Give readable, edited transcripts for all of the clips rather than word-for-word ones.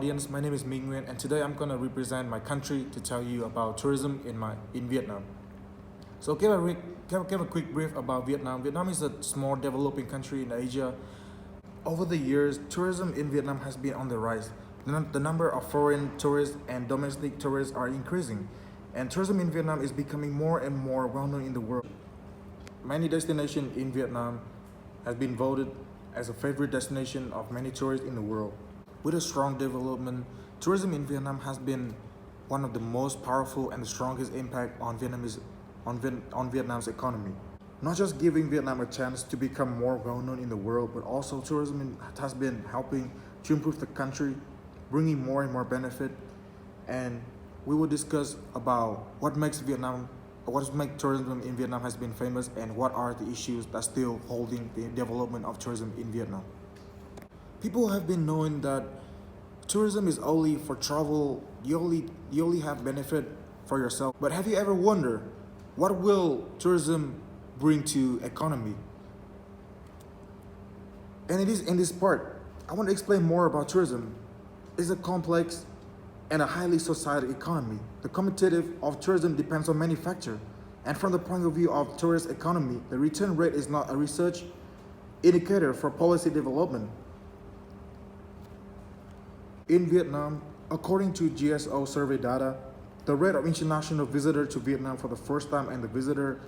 audience. My name is Minh Nguyen, and today I'm gonna represent my country to tell you about tourism in Vietnam. So give a quick brief about Vietnam. Vietnam is a small developing country in Asia. Over the years, tourism in Vietnam has been on the rise. The number of foreign tourists and domestic tourists are increasing, and tourism in Vietnam is becoming more and more well known in the world. Many destinations in Vietnam has been voted as a favorite destination of many tourists in the world. With a strong development, tourism in Vietnam has been one of the most powerful and the strongest impact on Vietnam's economy. Not just giving Vietnam a chance to become more well-known in the world, but also tourism has been helping to improve the country, bringing more and more benefit. And we will discuss about what makes tourism in Vietnam has been famous and what are the issues that still holding the development of tourism in Vietnam. People have been knowing that tourism is only for travel. You only have benefit for yourself. But have you ever wondered what will tourism bring to economy? And it is in this part I want to explain more about tourism. It's a complex and a highly societal economy. The competitive of tourism depends on many factors. And from the point of view of tourist economy, the return rate is not a research indicator for policy development. In Vietnam, according to GSO survey data, the rate of international visitor to Vietnam for the first time and the visitor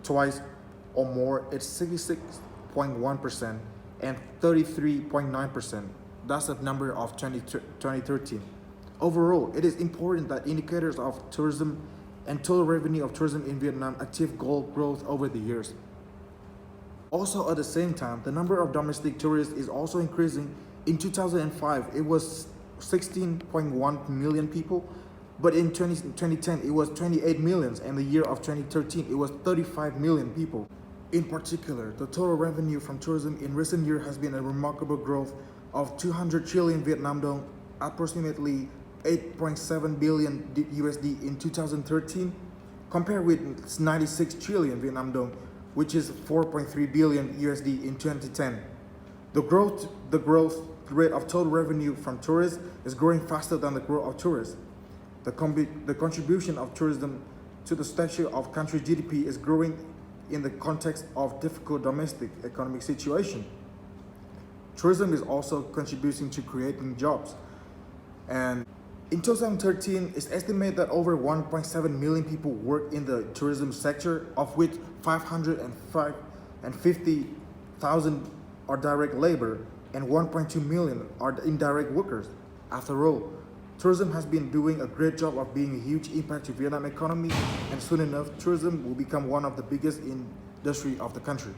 twice or more is 66.1% and 33.9%. That's the number of 2013. Overall, it is important that indicators of tourism and total revenue of tourism in Vietnam achieve growth over the years. Also, at the same time, the number of domestic tourists is also increasing. In 2005, it was 16.1 million people, but in 2010 it was 28 million, and the year of 2013 it was 35 million people. In particular, the total revenue from tourism in recent years has been a remarkable growth of 200 trillion Vietnam dong, approximately 8.7 billion USD in 2013, compared with 96 trillion Vietnam dong, which is 4.3 billion USD in 2010. The growth rate of total revenue from tourists is growing faster than the growth of tourists. The contribution of tourism to the stature of country GDP is growing in the context of difficult domestic economic situation. Tourism is also contributing to creating jobs. And in 2013, it's estimated that over 1.7 million people work in the tourism sector, of which 550,000 are direct labor and 1.2 million are indirect workers. After all, tourism has been doing a great job of being a huge impact to Vietnam economy, and soon enough, tourism will become one of the biggest industry of the country.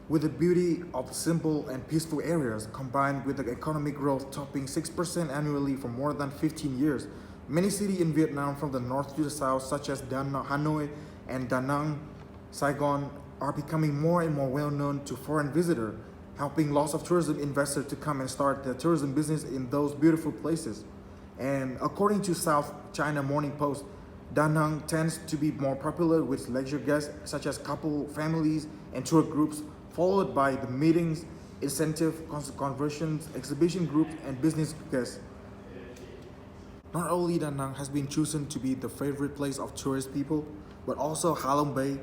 With the beauty of simple and peaceful areas, combined with the economic growth topping 6% annually for more than 15 years, many cities in Vietnam from the north to the south, such as Hanoi and Da Nang, Saigon, are becoming more and more well known to foreign visitors, helping lots of tourism investors to come and start their tourism business in those beautiful places. And according to South China Morning Post, Da Nang tends to be more popular with leisure guests such as couple, families, and tour groups, followed by the meetings, incentive, conversions, exhibition groups, and business guests. Not only Da Nang has been chosen to be the favorite place of tourist people, but also Ha Long Bay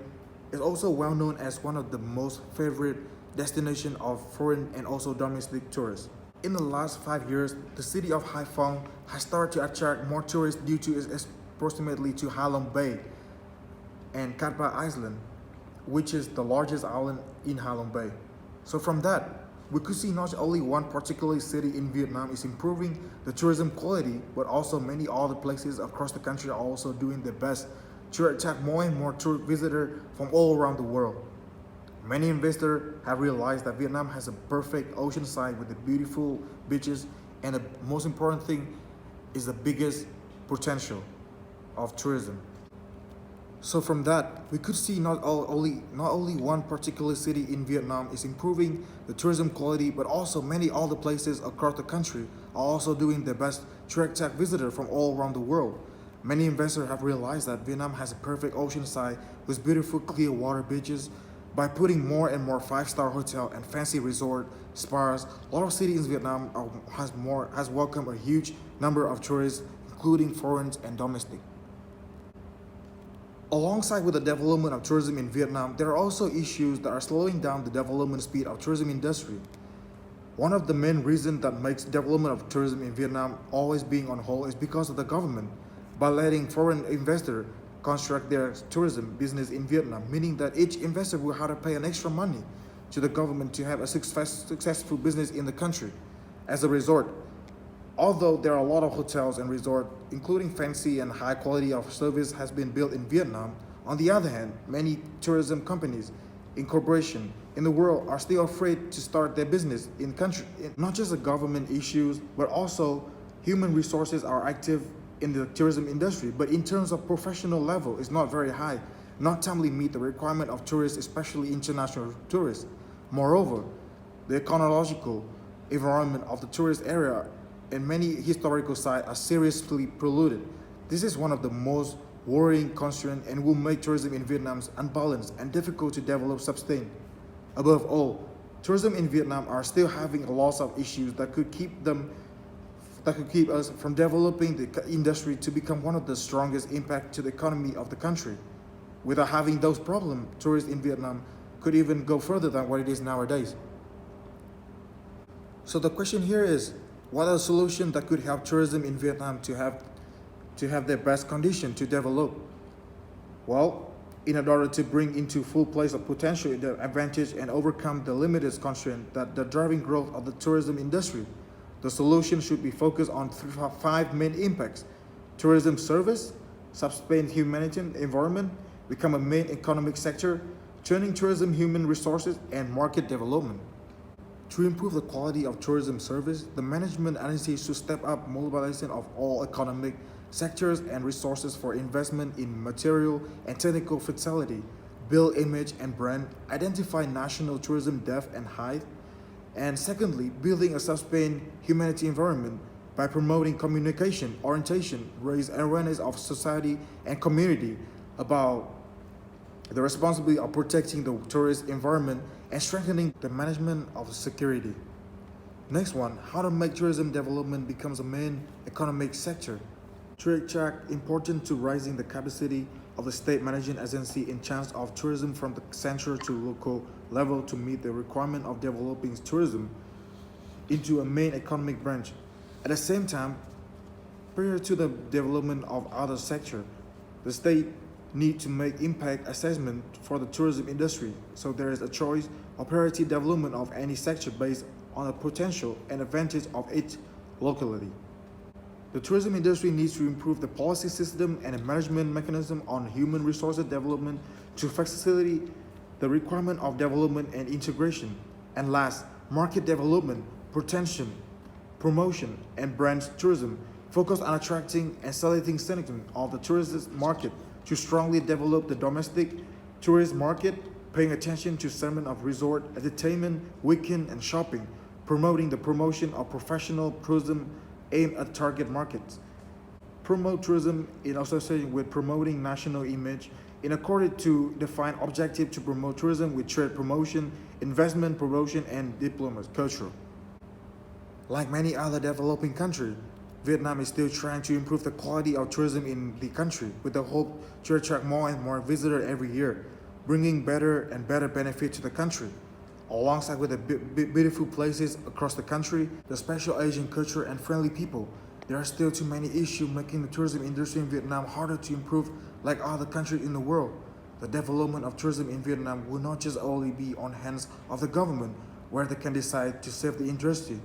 is also well known as one of the most favorite destination of foreign and also domestic tourists. In the last 5 years, the city of Hai Phong has started to attract more tourists due to its proximity to Ha Long Bay and Cat Ba Island, which is the largest island in Ha Long Bay. So from that, we could see not only one particular city in Vietnam is improving the tourism quality, but also many other places across the country are also doing their best to attract more and more tourist visitors from all around the world. Many investors have realized that Vietnam has a perfect ocean side with the beautiful beaches, and the most important thing is the biggest potential of tourism. So from that, we could see not only one particular city in Vietnam is improving the tourism quality, but also many other places across the country are also doing their best to attract visitors from all around the world. Many investors have realized that Vietnam has a perfect ocean side with beautiful clear water beaches, By putting more and more five-star hotel and fancy resort spas, a lot of cities in Vietnam has welcomed a huge number of tourists, including foreign and domestic. Alongside with the development of tourism in Vietnam, there are also issues that are slowing down the development speed of tourism industry. One of the main reasons that makes development of tourism in Vietnam always being on hold is because of the government. By letting foreign investors construct their tourism business in Vietnam, meaning that each investor will have to pay an extra money to the government to have a successful business in the country. As a result, although there are a lot of hotels and resorts, including fancy and high quality of service has been built in Vietnam, on the other hand, many tourism companies in corporation in the world are still afraid to start their business in country. Not just the government issues, but also human resources are active in the tourism industry, but in terms of professional level, it's not very high, not timely meet the requirement of tourists, especially international tourists. Moreover, the ecological environment of the tourist area and many historical sites are seriously polluted. This is one of the most worrying concerns and will make tourism in Vietnam unbalanced and difficult to develop sustain. Above all, tourism in Vietnam are still having a lot of issues that could keep us from developing the industry to become one of the strongest impact to the economy of the country. Without having those problems, tourists in Vietnam could even go further than what it is nowadays. So the question here is, what are the solutions that could help tourism in Vietnam to have their best condition to develop? Well, in order to bring into full place of potential the advantage and overcome the limited constraint that the driving growth of the tourism industry, the solution should be focused on five main impacts: tourism service, sustain humanitarian environment, become a main economic sector, turning tourism human resources, and market development. To improve the quality of tourism service, the management agency should step up mobilization of all economic sectors and resources for investment in material and technical facility, build image and brand, identify national tourism depth and height, and secondly, building a sustained humanity environment by promoting communication, orientation, raise awareness of society and community about the responsibility of protecting the tourist environment and strengthening the management of security. Next one, how to make tourism development becomes a main economic sector. To attract important to raising the capacity of the state managing agency in charge of tourism from the central to local level to meet the requirement of developing tourism into a main economic branch. At the same time, prior to the development of other sector, the state need to make impact assessment for the tourism industry, so there is a choice of priority development of any sector based on the potential and advantage of each locality. The tourism industry needs to improve the policy system and a management mechanism on human resources development to facilitate the requirement of development and integration. And last, market development, protection, promotion, and brand tourism focus on attracting and selecting segments of the tourist market to strongly develop the domestic tourist market, paying attention to segment of resort, entertainment, weekend, and shopping, promoting the promotion of professional tourism aimed at target markets. Promote tourism in association with promoting national image in accordance to define objective to promote tourism with trade promotion, investment promotion, and diplomacy culture. Like many other developing countries, Vietnam is still trying to improve the quality of tourism in the country with the hope to attract more and more visitors every year, bringing better and better benefit to the country. Alongside with the beautiful places across the country, the special Asian culture and friendly people, there are still too many issues making the tourism industry in Vietnam harder to improve like other countries in the world. The development of tourism in Vietnam will not just only be on hands of the government, where they can decide to save the industry,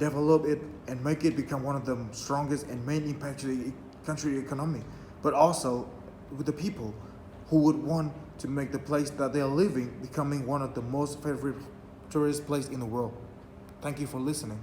develop it, and make it become one of the strongest and main impact to the country economy, but also with the people who would want to make the place that they are living becoming one of the most favorite tourist places in the world. Thank you for listening.